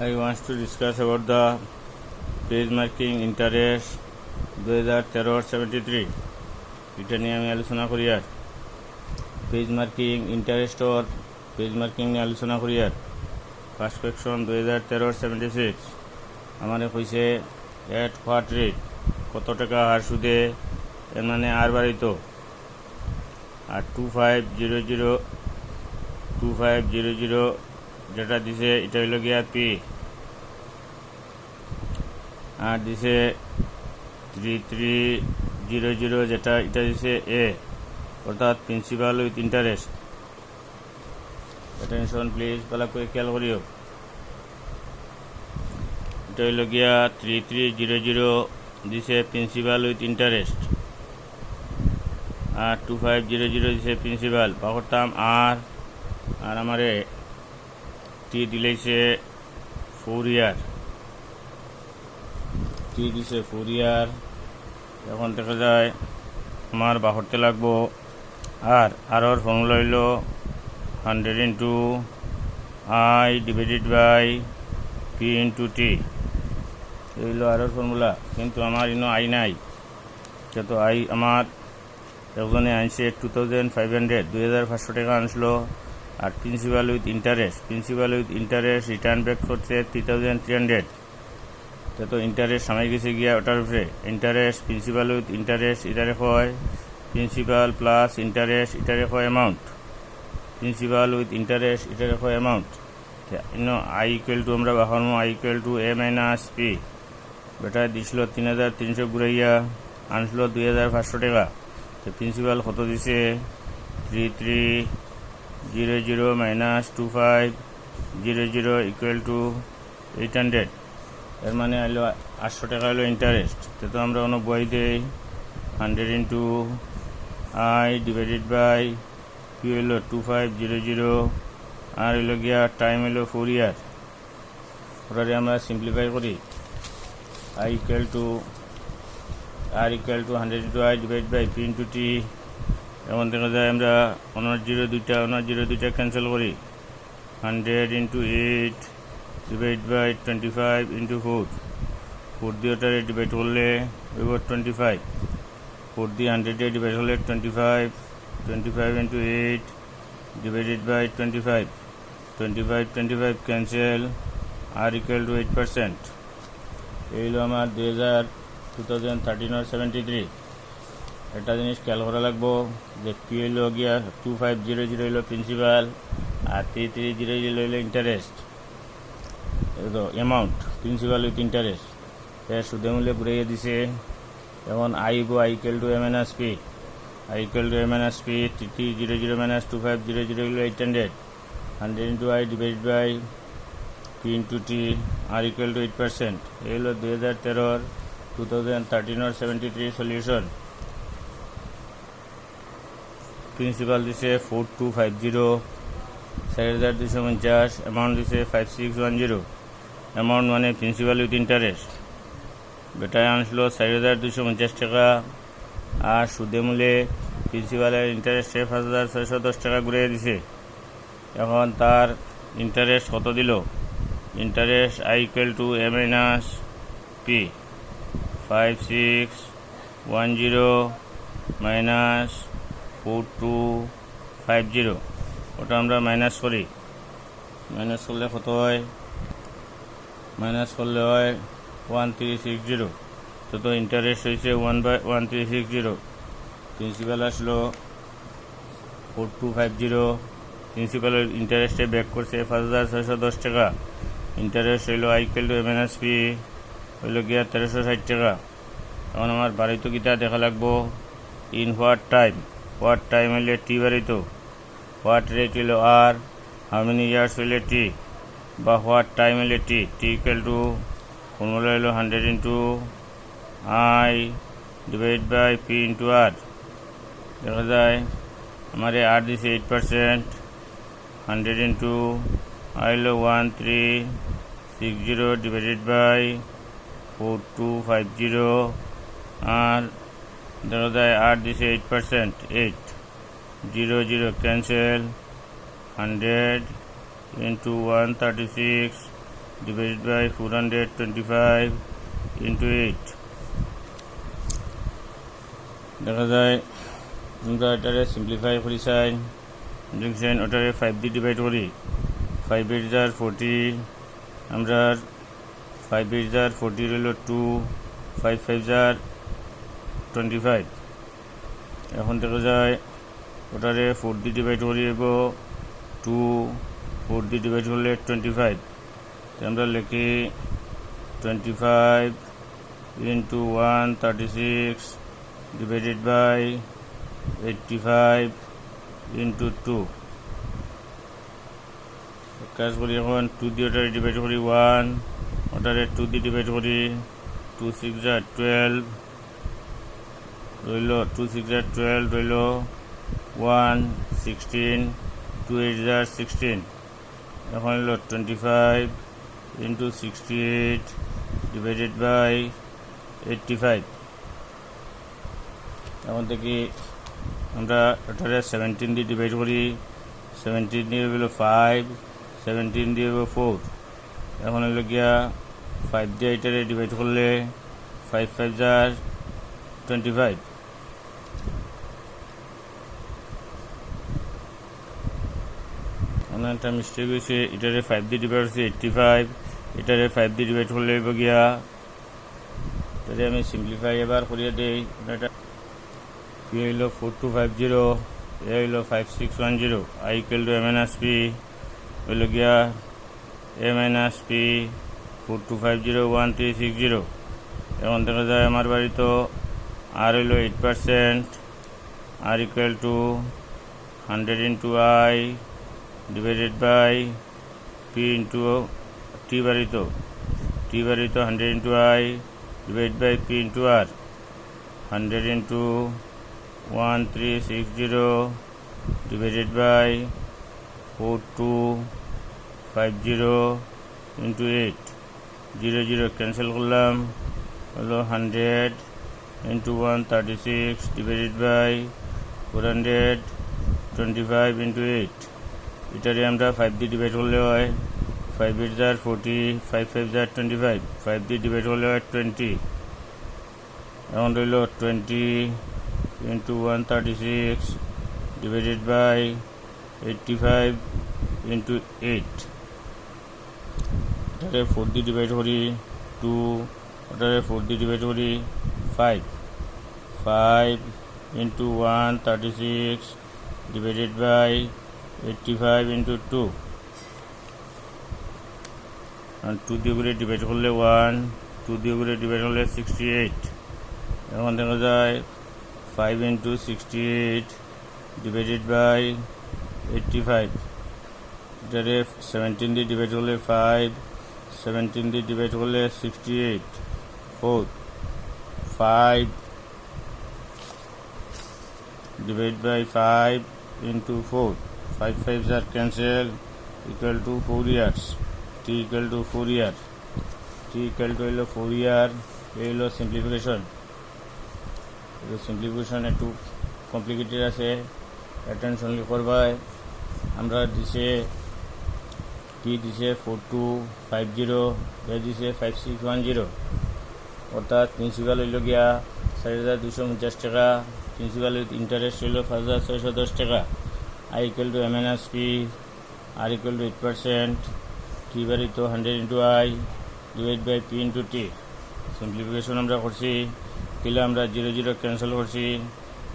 I want to discuss about the page marking interest 2013-73 এটা নিয়ে আমি আলোচনা করি। আর পেজ মার্কিং ইন্টারেস্ট और পেজ মার্কিং নিয়ে আলোচনা করি। আর ফার্স্ট কোয়েশ্চন 2013-76 আমাদের কইছে এট হোয়াট রেট, কত টাকা হার সুদে এর মানে আর বাড়িত। আর 2500 যেটা দিছে এটা হইল গিয়া পি, আর দিছে 3300 যেটা এটা দিছে এ, অর্থাৎ principal with interest. Attention please, ভালো করে খেয়াল করিও। এটা হইল গিয়া 3300 দিছে প্রিন্সিপাল উইথ ইন্টারেস্ট, আর 2500 দিছে প্রিন্সিপাল। পাকরতাম আর আমারে টি দিলেছে 4 ইয়ার, টি দিছে 4 ইয়ার। এখন দেখা যায় আমার বাহরতে লাগবো আর ফর্মুলা হইল 100 into I divided by P into T, হইল আর ফর্মুলা। কিন্তু আমার ইনো আই নাই, যেহেতু আই আমার একজনে আনছে 2500 টাকা আনছিল। আর principal with interest return back করছে 3300। তো ইন্টারেস্ট সামাই গেছে গিয়া ওটার উপরে ইন্টারেস্ট, প্রিন্সিপাল উইথ ইন্টারেস্ট এটারে হয় প্রিন্সিপাল প্লাস ইন্টারেস্ট, এটারে হয় অ্যামাউন্ট। প্রিন্সিপাল উইথ ইন্টারেস্ট এটারে হয় অ্যামাউন্ট। আই ইকুয়াল টু আমরা বাহারমো I equal to A minus P. বেটা দিছিল 3300 ঘুরাইয়া আনছিল 2500 টাকা। তো প্রিন্সিপাল কত দিছে 3300 মাইনাস 2500 ইকুয়াল টু 800। এর মানে হলো 800 টাকা হলো ইন্টারেস্ট। তো আমরা কোনো বই দেই 100 ইন্টু আই ডিভাইডেড বাই কি হইল 2500, আর হইল গিয়া টাইম হইল 4 ইয়ার। ওটারে আমরা সিম্পলিফাই করি। R equal to 100 into I divide by P into T. এখন দেখা যায় আমরা 0 দুইটা ক্যান্সেল করি। 100 ইন্টু 8 ডিভাইড বাই 25 ইন্টু 4 দিয়ে ওটারে ডিভাইড করলে 25। 4 দিয়ে 100 ডিভাইড করলে 25 into 8 divided by 25 cancel, R equal to 8%। এই হলো আমার 2013-73। একটা জিনিস খেয়াল করা লাগবো যে পি হইল গিয়া 2500 হইল প্রিন্সিপাল, আর 3300 হইল interest amount, principal with interest. সুদে মূল্যে ঘুরাইয়া দিছে। এখন I equal to A minus P, 3300 minus 2500 হইল 800। 100 into I divide by P into T, R equal to 8%। এই হলো 2013-73 সলিউশন। প্রিন্সিপাল দিছে 4250, 4250, অ্যামাউন্ট দিছে 5610। অ্যামাউন্ট মানে প্রিন্সিপাল উইথ ইন্টারেস্ট। বেটায় আনছিল 4250 টাকা, আর সুদে মূলে প্রিন্সিপালের ইন্টারেস্টে 5610 টাকা ঘুরিয়ে দিছে। এখন তার ইন্টারেস্ট কত দিল? Interest I equal to A minus P, 5610 minus 4250। ওটা আমরা মাইনাস করি। মাইনাস করলে কত হয়? মাইনাস করলে হয় 1360। তো ইন্টারেস্ট হয়েছে 1/1360। প্রিন্সিপাল আসলো 4250। প্রিন্সিপালের ইন্টারেস্টে ব্যাক করছে 5610 টাকা। ইন্টারেস্ট হইল I equal to A minus P, হইল গিয়া 1360 টাকা। এখন আমার বাড়িতে গীতা দেখা লাগবো ইন হোয়াট টাইম হইলে টি বাড়িত, হোয়াট রেট হইল আর, হাউ মেনি ইয়ার্স হইলে টি, বা হোয়াট টাইম হইলে টি ইকুয়াল টু ফর্মুলা হইল 100 into I divide by P into R. দেখা যায় আমার আর দিছে 8%। 100 ইন্টু আই হইল 1360 ডিভাইডেড বাই 4250, আর দেখা যায় আর দিছে 8%। 800 cancel, 100 into 136 divided by 425 into 8 দেখা যায় আমরা এটারে সিম্পলিফাই করি চাই দেখছেন ওটারে 5 দিয়ে ডিভাইড করি 5 8 jar 40 আমরা 5 8 jar 40 রইল 2 5 5 jar 25 এখন দেখা যায় ওটারে 4 দিয়ে ডিভাইড করি এব 2 4 দিয়ে ডিভাইড করলে 25 আমরা লিখি 25 into 136 divided by 85 into 2 কাজ করি এখন 2 দিয়ে ওটারে ডিভাইড করি 1 ওটারে 2 দিয়ে ডিভাইড করি 2 6 jar 12 রইল 2 6 jar 12 রইল 1 16 2 8 jar 16 এখন হলো 25 into 68 divided by 85 এখন থেকে আমরা ওটারে 17 দিয়ে ডিভাইড করি 17 দিয়ে হলো 5 17 দিয়ে হলো 4 এখন হলো গিয়া 5 দিয়ে এটারে ডিভাইড করলে 5 5 jar 25 একটা মিস্টেক হয়েছে এটারে 5 দিয়ে ডিভাইড হচ্ছে 85 এটারে 5 দিয়ে ডিভাইড করলে গিয়া তাহলে আমি সিম্পলিফাই এবার করিয়ে দেই এটা পি হইল 4250 এ হইল 5610 I equal to M minus P হইল গিয়া এ মাইনাস পি 4250 এখন দেখা যায় আমার বাড়ি তো আর হইল 8% আর equal to 100 into I divided by P into T বাড়িতো 100 into I divided by P into R 100 into 1360 divided by 4250 into 8 0 0 cancel করলাম হলো 100 into 136 divided by 425 into 8 এটারে আমরা 5 দিয়ে ডিভাইড করলে হয় 5 8 jar 40 5 5 jar 25 5 দিয়ে ডিভাইড করলে হয় 20 এখন রইল 20 into 136 divided by 85 into 8 এটারে 4 দিয়ে ডিভাইড করি 2 ওটারে 4 দিয়ে ডিভাইড করি 5 5 into 136 divided by 85 into 2 and 2 দিয়ে করে ডিভাইড করলে 1 2 দিয়ে করে ডিভাইড করলে 68 এখন দেখা যায় 5 into 68 divided by 85 এটারে 17 দিয়ে ডিভাইড করলে 5 17 দিয়ে ডিভাইড করলে 68 4 5 divided by 5 into 4 5 5s are cancelled equal to 4 years t equal to 4 year t equal to 4 year এই হলো সিম্পলিফিকেশন একটু কমপ্লিকেটেড আছে অ্যাটেনশনলি করবাই আমরা দিছে টি দিছে 4250 এ দিছে 5610 অর্থাৎ প্রিন্সিপাল হইল গিয়া 4250 টাকা প্রিন্সিপাল ইন্টারেস্ট হইল 5610 টাকা I equal to M minus P, R equal to 8%, T বাড়িত 100 into I divided by P into T. Simplification আমরা করছি কিলো আমরা 0 0 ক্যান্সেল করছি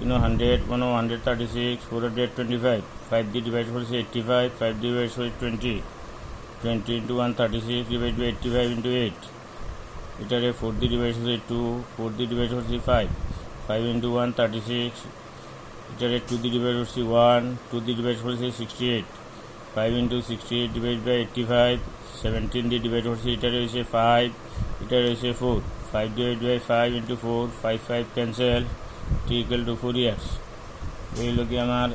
100 136 425 5 দিয়ে ডিভাইড করছি 85 5 দিয়ে ডিভাইড করছি 20 into 136 divided by 85 into 8 এটারে 4 দিয়ে ডিভাইড করছি 2 4 দিয়ে ডিভাইড করছি 5 5 into 136 এটারে 2 দিয়ে ডিভাইড করছি 1 2 দিয়ে ডিভাইড করছি 68 5 into 68 divided by 85 17 দিয়ে ডিভাইড করছি এটারে হইছে 5 এটারে হইছে 4 5 divided by 5 into 4 5 5 cancel t equal to 4 years এই হলো কি আমার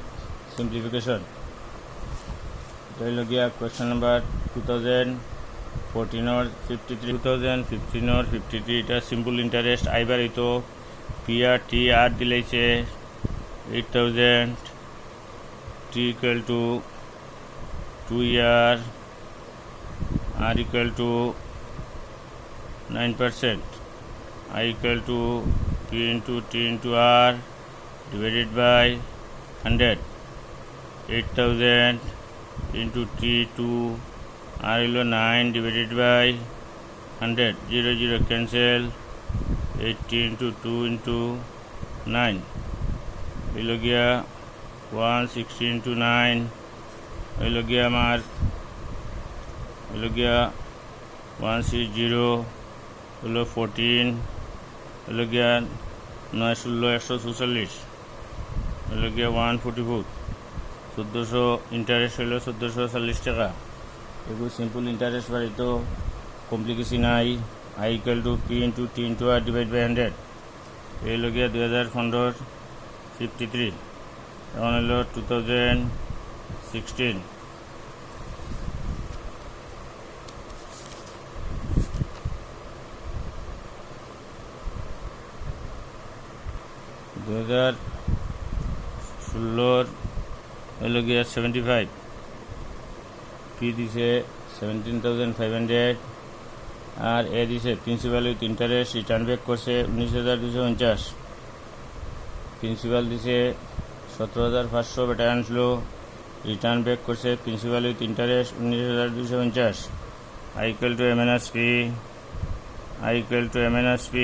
সিম্পলিফিকেশন এটা হলো গিয়া কোয়েশ্চন নাম্বার 2014 or 53 2015 or 53 এটা সিম্পল ইন্টারেস্ট আইবার হইতো PR T R দিলাইছে 8000 t equal to 2 year r equal to 9%, I equal to p into t into r divided by 100, 8000 into t to r hilo 9 divided by 100, 0 0 cancel, 80 into 2 into 9 হইল গিয়া 160 into 9 হইল গিয়া আমার হইল গিয়া 160 হলো 14 হইল গিয়া 9 16 144 হইল গিয়া 144 1400 ইন্টারেস্ট হইল 1440 টাকা। এগুলো সিম্পল ইন্টারেস্ট বাড়িতো কমপ্লিকেশন নাই। I equal to p into t into r divided by 100 এই হলো গিয়া 2015 53 এখন হলো 2016 2016 হলো গিয়া 75 পি দিছে 17,500 আর এ দিছে principal with interest return back করছে 19,249, প্রিন্সিপাল দিছে 17,500 বেটা আনছিল রিটার্ন ব্যাক করছে principal with interest 19,249, I equal to m minus p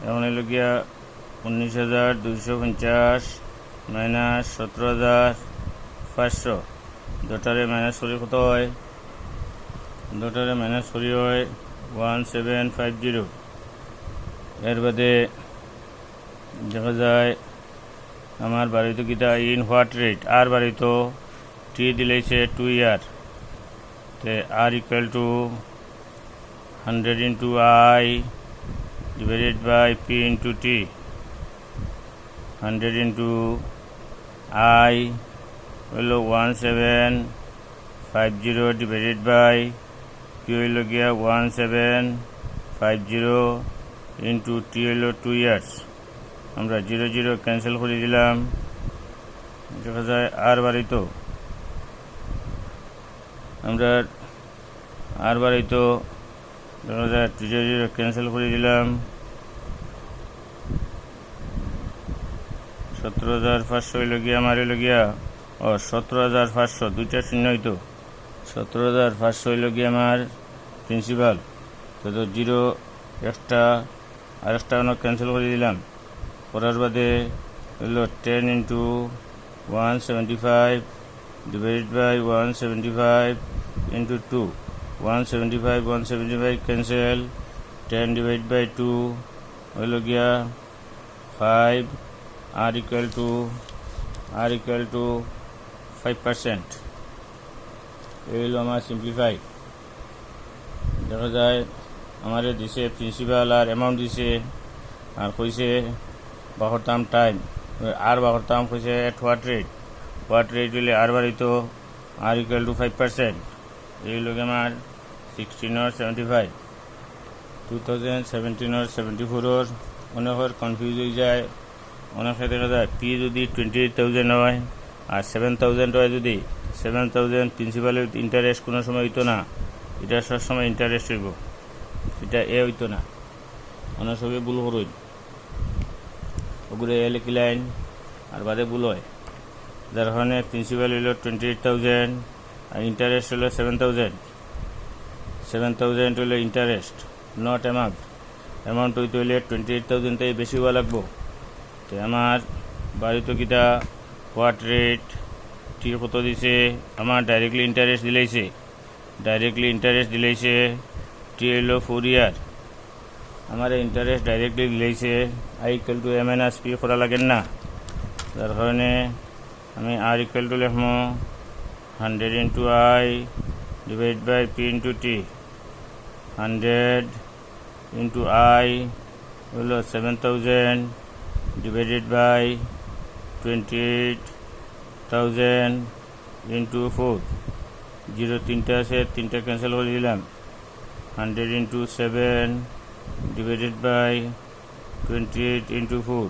এখন হলো গিয়া 19,250 মাইনাস 17,500 দুটারে মাইনাস করি কত হয়, দুটারে মাইনাস করি হয় 1750। এর বাদে দেখা যায় আমার বাড়িতে কিটা ইন হোয়াট রেট আর বাড়িতো টি দিলেছে 2 ইয়ার তে আর equal to 100 into I divided by p into t, 100 into I হলো 1750 divided by p হইলো গিয়া 1750 into t হইলো 2 years। আমরা 0 0 ক্যান্সেল করে দিলাম, দেখা যায় আর বাড়িতো আমরা আর বাড়িতো দেখা যায় 0 0 ক্যান্সেল করে দিলাম, 17,500 হইল গিয়া আমার হইল গিয়া 17,500 দুইটা শূন্য হইতো 17,500 হইল গিয়া আমার প্রিন্সিপাল তো 0 একটা আর একটা ক্যান্সেল করে দিলাম, করার বাদে হইল 10 into 175 divided by 175 into 2, 175 cancel, 10 divided by 2 হইল গিয়া 5, r equal to 5%। এই হলো আমার সিম্পলিফাই। দেখা যায় আমার দিছে প্রিন্সিপাল আর অ্যামাউন্ট দিছে আর কইছে বাহরতাম টাইম আর বাহরতাম কইছে এট হোয়াট রেট হইলে আর বাড়িতো r equal to 5%। এই হলো আমার 16 or 75। 2017 or 74 অনেকের কনফিউজ হয়ে যায়, অনেকে দেখা যায় পি যদি 28,000 হয় আর 7,000 হয়, যদি 7,000 প্রিন্সিপালের ইন্টারেস্ট কোনো সময় হইতো না, এটা সবসময় ইন্টারেস্ট হইব, এটা এ হইতো না, অনেক সবই ভুল করুন ওগুলো এ লিখিলাইন আর বাদে ভুল হয়, যার কারণে প্রিন্সিপাল হইল 28,000 আর ইন্টারেস্ট হইল 7,000 হইল ইন্টারেস্ট নট অ্যামাউন্ট হইতে হইলে 28,000 তাই বেশি হওয়া লাগবো। তো আমার বাড়িতে কিটা হোয়াট রেট টি কত দিছে, আমার ডাইরেক্টলি ইন্টারেস্ট দিলেইছে টি হইল 4 ইয়ার, আমার ইন্টারেস্ট ডাইরেক্টলি দিলেইছে I equal to m minus p করা লাগেন না, যার কারণে আমি r equal to লিখবো 100 into I divided by p into t, 100 into I হলো 7,000 divided by 28,000 into 4, 0 তিনটা আছে, তিনটা ক্যান্সেল করে দিলাম, 100 into 7 divided by 28 into 4,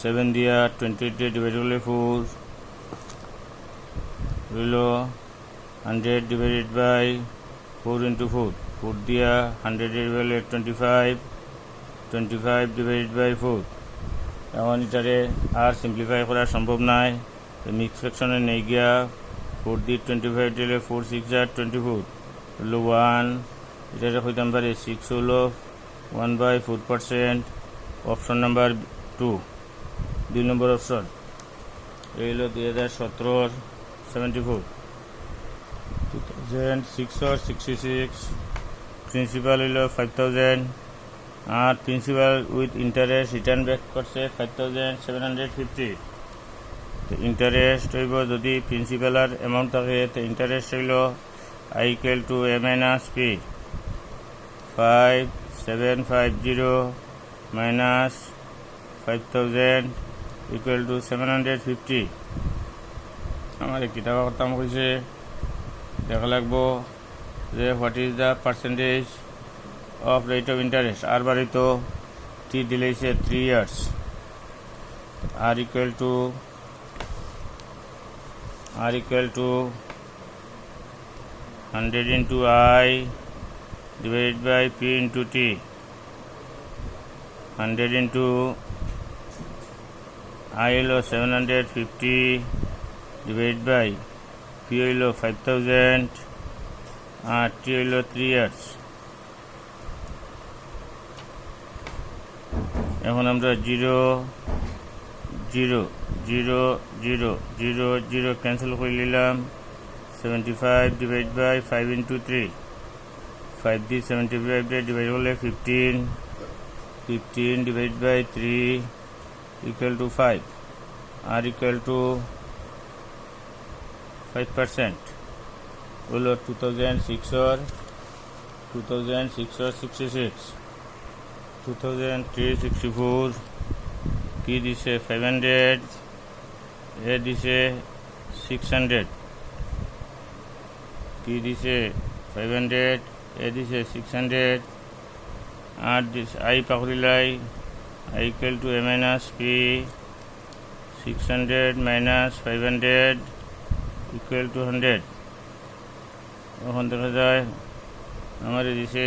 7 দিয়া 28 ডিভাইড করলে 4 হইল 100 divided by 4 into 4 4 দিয়া 100 এর ভ্যালু 25 25 divided by 4 এখন এটারে আর সিম্পলিফাই করা সম্ভব নয় মিক্স ফ্র্যাকশনে নেই গিয়া 4 দিয়ে 25 দিলে 4 6 আর 24 হলো 1 এটারে হইতাম পারে 6 হলো 1/4% অপশন নাম্বার 2 2 নম্বর অপশন এই হলো 2017 74 2666 প্রিন্সিপাল হইলো 5000 আর principal with interest return back করছে 5750 তো ইন্টারেস্ট হইব যদি প্রিন্সিপাল আর অ্যামাউন্ট থাকে তো ইন্টারেস্ট হইল I equal to a minus p 5750 minus 5000 equal to 750 আমার কিতা করতাম কইছে দেখা লাগবো যে what is the percentage of rate of interest আর বাড়ি তো টি দিলেছে 3 years r equal to 100 into I divided by p into t 100 into I হলো 750 divided by p হলো 5000 আর t হলো 3 years এখন আমরা 0 0 0 0 0 0 ক্যান্সেল করে নিলাম 75 divided by 5 into 3 5 দিয়ে 75 দিয়ে ডিভাইড করলে 15 15 divided by 3 equal to 5 r equal to 5% হলো 2666 2364 কি দিছে 500 এ দিছে 600 কি দিছে 500 এ দিছে 600 আর দিছে I পাকড়িলাই I equal to a minus p 600 minus 500 equal to 100 এখন দেখা যায় আমার দিছে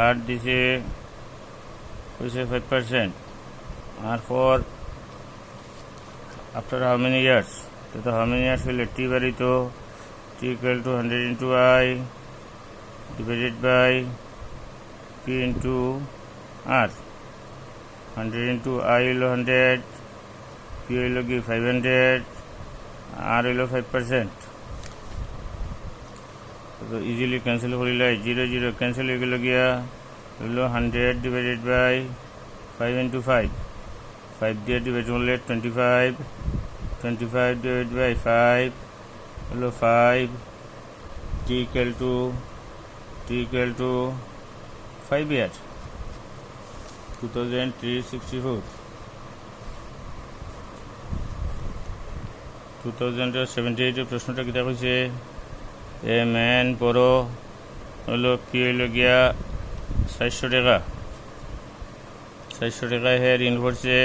আর দিছে হইছে 5% আর for after how many years তো how many years will t vary to t equal to 100 into I divided by p into r 100 into I হলো 100 p হলো কি 500 r হলো 5% তো ইজিলি ক্যান্সেল করিলে 0 0 ক্যান্সেল হয়ে গেল গিয়া হলো 100 divided by 5 into 5 5 দিয়ে ডিভাইড করলে 25 25 divided by 5 হলো 5 t equal to 5 year 2364 2078 প্রশ্নটা কিতা কইছে এ ম্যান বড় হলো কি হইলো গিয়া 400 টাকা 400 টাকা হে ঋণ করছে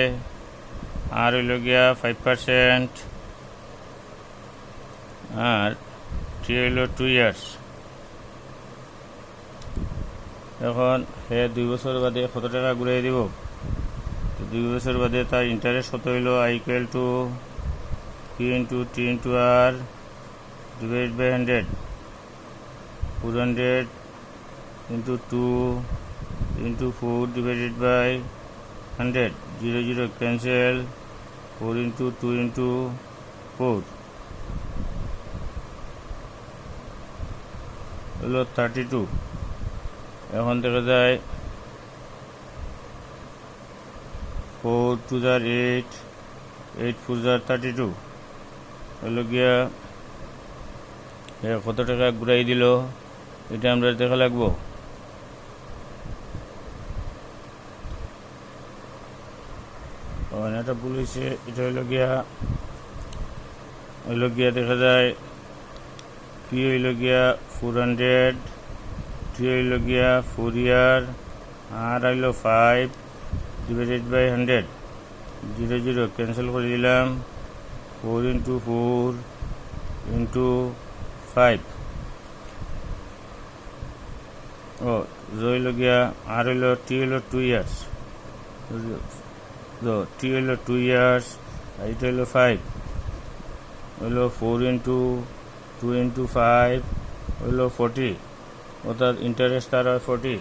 আর হইল গিয়া 5% আর টি হইল 2 years এখন হে 2 বছর বাদে কত টাকা ঘুরাই দিব তো 2 বছর বাদে তার ইন্টারেস্ট কত হইল I equal to p into t into r divided by 100 400 into 2 into 4 divided by 100 0 0 cancel 4 into 2 into 4 হলো 32 এখন দেখা যায় 4 2 are 8 8 4 are 32 হলো গিয়া কত টাকা ঘুরাই দিল এটা আমরা দেখা লাগবো এটা ভুল হয়েছে এটা হইল গিয়া দেখা যায় পি হইল গিয়া 400 টি হইল গিয়া 4 year আর হইল 5 divided by 100 0 0 ক্যান্সেল করে দিলাম 4 into 4 ইন্টু 5 ও রইল গিয়া আর হইল টি হইল 2 ইয়ার্স তো টি হইল 2 ইয়ার্স এইটা হইল 5 হইল 4 ইন্টু 2 ইন্টু 5 হইল 40 অর্থাৎ ইন্টারেস্ট তার হয় 40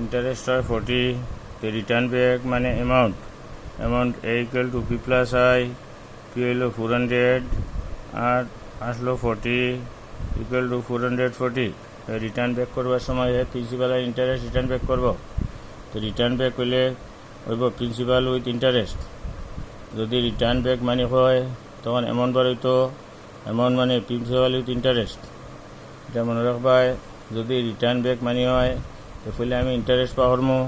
ইন্টারেস্ট হয় 40 তো রিটার্ন ব্যাক মানে amount A equal to P plus I P হইল 400 আর আসলো 40 ইকুয়াল টু 440 রিটার্ন ব্যাক করবার সময় প্রিন্সিপাল আর ইন্টারেস্ট রিটার্ন ব্যাক করব তো রিটার্ন ব্যাক হইলে হইব প্রিন্সিপাল উইথ ইন্টারেস্ট যদি রিটার্ন ব্যাক মানে হয় তখন অ্যামাউন্ট বার হইতো অ্যামাউন্ট মানে প্রিন্সিপাল উইথ ইন্টারেস্ট এটা মনে রাখবাই যদি রিটার্ন ব্যাক মানে হয় তাহলে আমি ইন্টারেস্ট পাহরমো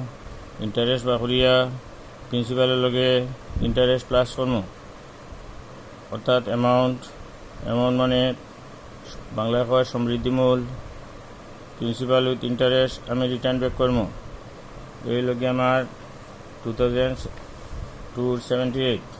ইন্টারেস্ট বাহরিয়া প্রিন্সিপালের লগে ইন্টারেস্ট প্লাস করমো অর্থাৎ অ্যামাউন্ট মানে বাংলায় কয় সমৃদ্ধিমূল প্রিন্সিপাল উইথ ইন্টারেস্ট আমি রিটার্ন ব্যাক করবো এই লগে আমার 2278